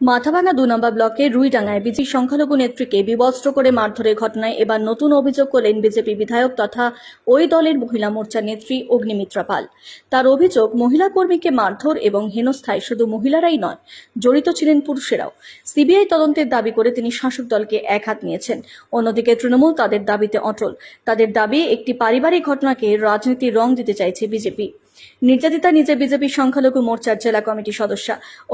মাথাভাঙা ২ নম্বর ব্লকের রুইডাঙ্গায় বিজেপি সংখ্যালঘু নেত্রীকে বিবস্ত্র করে মারধরের ঘটনায় এবার নতুন অভিযোগ করলেন বিজেপি বিধায়ক তথা ওই দলের মহিলা মোর্চার নেত্রী অগ্নিমিত্রা পাল। তার অভিযোগ, মহিলা কর্মীকে মারধর এবং হেনস্থায় শুধু মহিলারাই নয়, জড়িত ছিলেন পুরুষেরাও। সিবিআই তদন্তের দাবি করে তিনি শাসক দলকে একহাত নিয়েছেন। অন্যদিকে তৃণমূল তাদের দাবিতে অটল। তাদের দাবি, একটি পারিবারিক ঘটনাকে রাজনীতির রং দিতে চাইছে বিজেপি। নির্যাতিতা নিজে বিজেপি সংখ্যালঘু মোর্চার জেলা কমিটির সদস্য।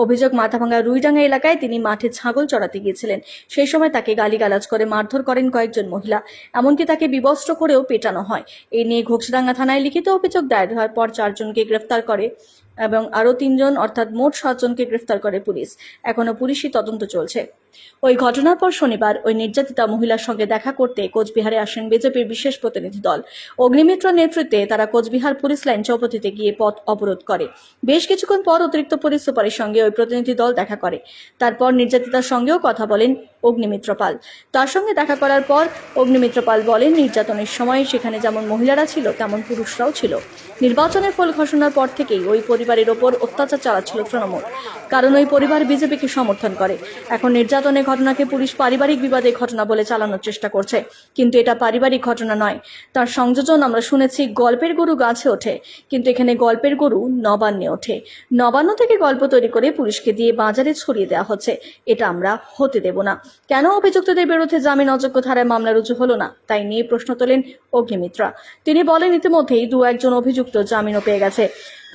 অভিযোগ, মাথাভাঙা রুইডাঙ্গা এলাকায় তিনি মাঠে ছাগল চড়াতে গিয়েছিলেন। সেই সময় তাকে গালিগালাজ করে মারধর করেন কয়েকজন মহিলা, এমনকি তাকে বিবস্ত্র করেও পেটানো হয়। এই নিয়ে ঘোষডাঙ্গা থানায় লিখিত অভিযোগ দায়ের হওয়ার পর 4 জনকে গ্রেফতার করে এবং আরও 3 জন অর্থাৎ মোট 7 জনকে গ্রেফতার করে পুলিশ। এখনও পুলিশি তদন্ত চলছে। ওই ঘটনার পর শনিবার ওই নির্যাতিতা মহিলার সঙ্গে দেখা করতে কোচবিহারে আসেন বিজেপির বিশেষ প্রতিনিধি দল। অগ্নিমিত্রার নেতৃত্বে তারা কোচবিহার পুলিশ লাইন চৌপতিতে গিয়ে পথ অবরোধ করে। বেশ কিছুক্ষণ পর অতিরিক্ত পুলিশ সুপারের সঙ্গে ওই প্রতিনিধি দল দেখা করে। তারপর নির্যাতিতার সঙ্গেও কথা বলেন অগ্নিমিত্রা পাল। তার সঙ্গে দেখা করার পর অগ্নিমিত্রা পাল বলেন, নির্যাতনের সময় সেখানে যেমন মহিলারা ছিল তেমন পুরুষরাও ছিল। নির্বাচনের ফল ঘোষণার পর থেকেই ওই পরিবারের ওপর অত্যাচার চালাচ্ছিল তৃণমূল, কারণ ওই পরিবার বিজেপিকে সমর্থন করে। এখন নির্যাতনের ঘটনাকে পুলিশ পারিবারিক বিবাদের ঘটনা বলে চালানোর চেষ্টা করছে, কিন্তু এটা পারিবারিক ঘটনা নয়। তার সংযোজন আমরা শুনেছি, গল্পের গরু গাছে ওঠে, কিন্তু এখানে গল্পের গরু নবান্নে ওঠে। নবান্ন থেকে গল্প তৈরি করে পুলিশকে দিয়ে বাজারে ছড়িয়ে দেওয়া হচ্ছে। এটা আমরা হতে দেব না। কেন অভিযুক্তদের বিরুদ্ধে জামিন অযোগ্য ধারায় মামলা রুজু হলো না, তাই নিয়ে প্রশ্ন তোলেন অগ্নিমিত্রা। তিনি বলেন, ইতিমধ্যেই 2-1 জন অভিযুক্ত জামিনও পেয়ে গেছে।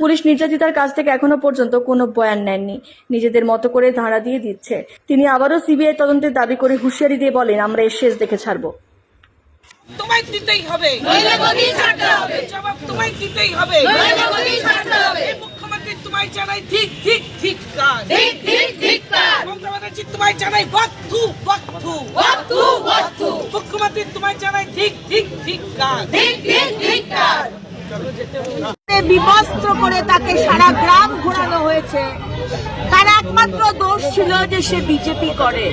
পুলিশ নির্যাতিতার কাছ থেকে এখনো পর্যন্ত কোনো বয়ান নেননি, নিজেদের মতো করে ধারা দিয়ে দিচ্ছে। তিনি আবারও সিবিআই তদন্তের দাবি করে হুঁশিয়ারি দিয়ে বলেন, আমরা এর শেষ দেখে ছাড়বো। তোমায় দিতেই হবে, জবাব তোমায় দিতেই হবে। মুখ্যমন্ত্রী তোমায় জানাই ঠিক ঠিক ঠিক কাজ, মমতা ব্যানার্জি তোমায় জানাই ওয়াক্তু ওয়াক্তু ওয়াক্তু ওয়াক্তু। মুখ্যমন্ত্রী তোমায় জানাই ঠিক ঠিক ঠিক কাজ, ঠিক ঠিক ঠিক কাজ। বিবস্ত্র করে তাকে সারা গ্রাম ঘোরানো হয়েছে। তার একমাত্র দোষ ছিল যে সে বিজেপি করে।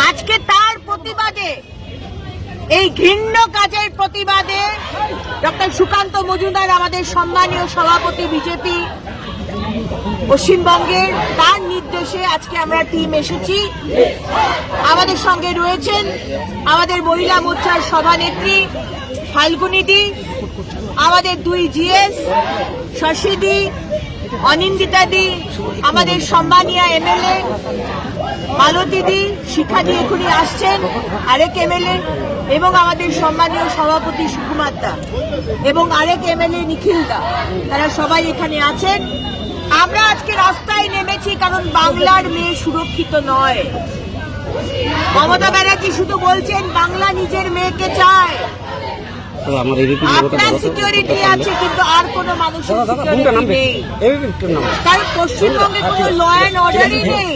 আজকে তার প্রতিবাদে, এই ঘৃণ্য কাজের প্রতিবাদে ডক্টর সুকান্ত মজুমদার, আমাদের সম্মানীয় সভাপতি বিজেপি পশ্চিমবঙ্গের, তার নির্দেশে আজকে আমরা টিম এসেছি। আমাদের সঙ্গে রয়েছেন আমাদের মহিলা মোর্চার সভানেত্রী ফাল্গুনিদি, আমাদের 2 জিএস শশীদি, অনিন্দিতাদি, আমাদের সম্মানীয় এমএলএ মালতীদি, শিখাদি এখনই আসছেন, আরেক এমএলএ, এবং আমাদের সম্মানীয় সভাপতি সুকুমার দা এবং আরেক এমএলএ নিখিল দা, তারা সবাই এখানে আছেন। আমরা আজকে রাস্তায় নেমেছি কারণ বাংলার মেয়ে সুরক্ষিত নয়। মমতা ব্যানার্জি শুধু বলছেন বাংলা নিজের মেয়েকে চায়, আপনার সিকিউরিটি আছে, কিন্তু আর কোন মানুষের সিকিউরিটি নেই। কারণ পশ্চিমবঙ্গে কোনো ল অ্যান্ড অর্ডারই নেই।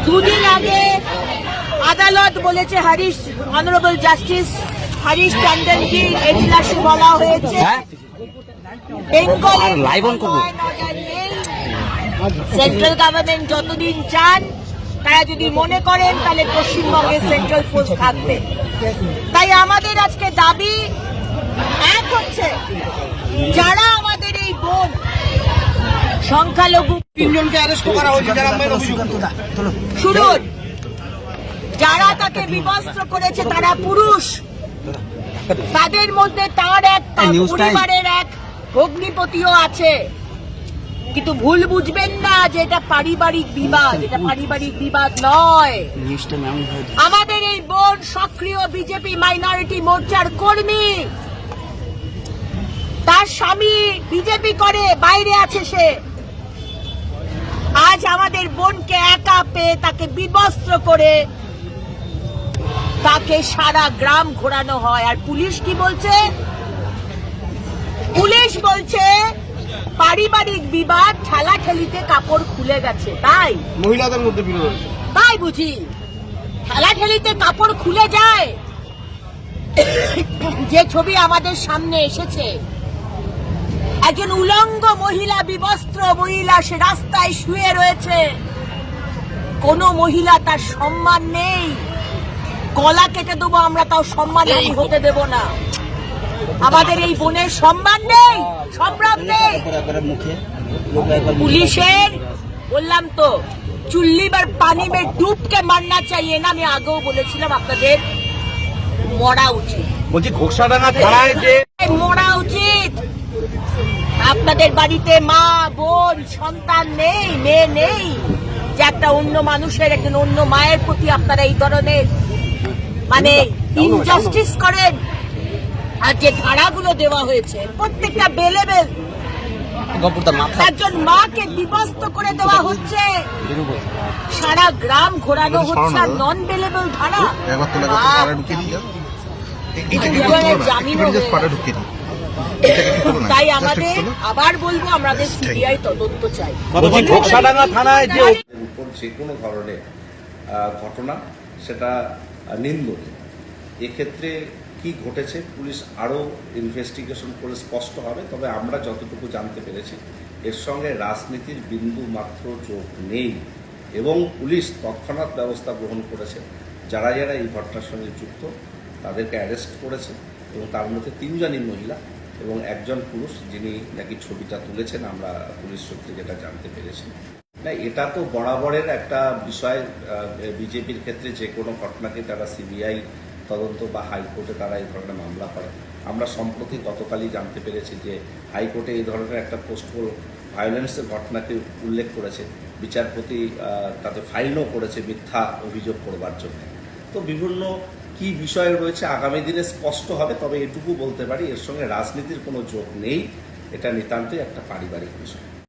2 দিন আগে আদালত বলেছে, হরিশ, অনারেবল জাস্টিস হরিশ টন্ডনজির এজলাসে বলা হয়েছে বেঙ্গলের সেন্ট্রাল গভর্নমেন্ট যতদিন চান, তারা যদি মনে করেন তাহলে পশ্চিমবঙ্গে সেন্ট্রাল ফোর্স থাকবে। তাই আমাদের আজকে দাবি এক হচ্ছে, যারা আমাদের এই বোন সংখ্যালঘু 3 জনকে অ্যারেস্ট করা হয়েছে, যারা শুনুন, যারা তাকে বিবস্ত্র করেছে তারা পুরুষ। তাদের মধ্যে তার এক পরিবারের এক অগ্নিপতিও আছে। কিন্তু ভুল বুঝবেন না যে এটা পারিবারিক বিবাদ, এটা পারিবারিক বিবাদ নয়। আমাদের এই বোন সক্রিয় বিজেপি মাইনরিটি মোর্চার কর্মী, তার স্বামী বিজেপি করে, বাইরে আছে সে। আজ আমাদের বোনকে একা পেয়ে তাকে বিবস্ত্র করে তাকে সারা গ্রাম ঘোরানো হয়। আর পুলিশ কি বলছে? পুলিশ বলছে পারিবারিক বিবাদ, ঠেলাঠেলিতে কাপড় খুলে গেছে, তাই মহিলাদের মধ্যে বিরোধ, তাই বুঝি ঠেলাঠেলিতে কাপড় খুলে যায়। যে ছবি আমাদের সামনে এসেছে, একজন উলঙ্গ মহিলা, বিবস্ত্র মহিলা, সে রাস্তায় শুয়ে রয়েছে। কোন মহিলা, তার সম্মান নেই। গলা কেটে দেবো আমরা, তাও সম্মানহানি হতে দেব না। আমাদের এই বোনের সম্মান নেই, সম্ভ্রম নেই। পুলিশের বললাম বললাম তো चुल्ली पर पानी में डूब के मरना चाहिए ना। আমি আগেও বলেছিলাম আপনাদের মরা উচিত, বলছি ঘোকসাডাঙ্গা থানায় যে মরা উচিত। আপনাদের বাড়িতে মা বোন সন্তান নেই, মেয়ে নেই, যে একটা অন্য মানুষের একজন অন্য মায়ের প্রতি আপনারা এই ধরনের মানে ইনজাস্টিস করেন। আর যে ধারাগুলো দেওয়া হয়েছে প্রত্যেকটা বেলেবেল একজন মাকে বিভস্ত করে দেওয়া হচ্ছে, সারা গ্রাম ঘোরানো হচ্ছে আর নন বেলেবেল ধারা। দুজনের জামিনও হয়ে গেছে। তাই আমাদের আবার বলবো আমাদের সিবিআই তদন্ত চাই। ঘোকসাডাঙ্গা থানায় যে উপর যে কোনো ধরনের ঘটনা সেটা নিন্দনীয়। এক্ষেত্রে কি ঘটেছে পুলিশ আরও ইনভেস্টিগেশন করে স্পষ্ট হবে। তবে আমরা যতটুকু জানতে পেরেছি এর সঙ্গে রাজনীতির বিন্দু মাত্র যোগ নেই এবং পুলিশ তৎক্ষণাৎ ব্যবস্থা গ্রহণ করেছে। যারা যারা এই ঘটনার সঙ্গে যুক্ত তাদেরকে অ্যারেস্ট করেছে এবং তার মধ্যে 3 জনই মহিলা এবং 1 জন পুরুষ, যিনি নাকি ছবিটা তুলেছেন আমরা পুলিশ সূত্রে যেটা জানতে পেরেছি। না, এটা তো বরাবরের একটা বিষয়। বিজেপির ক্ষেত্রে যে কোনো ঘটনাকে তারা সিবিআই তদন্ত বা হাইকোর্টে তারা এই ধরনের মামলা করে। আমরা সম্প্রতি গতকালই জানতে পেরেছি যে হাইকোর্টে এই ধরনের একটা পোস্টপোল ভায়োলেন্সের ঘটনাকে উল্লেখ করেছে, বিচারপতি তাতে ফাইনও করেছে মিথ্যা অভিযোগ করবার জন্য। তো বিভিন্ন কি বিষয় রয়েছে আগামী দিনে স্পষ্ট হবে। তবে এটুকু বলতে পারি এর সঙ্গে রাজনীতির কোনো যোগ নেই, এটা নিতান্তই একটা পারিবারিক বিষয়।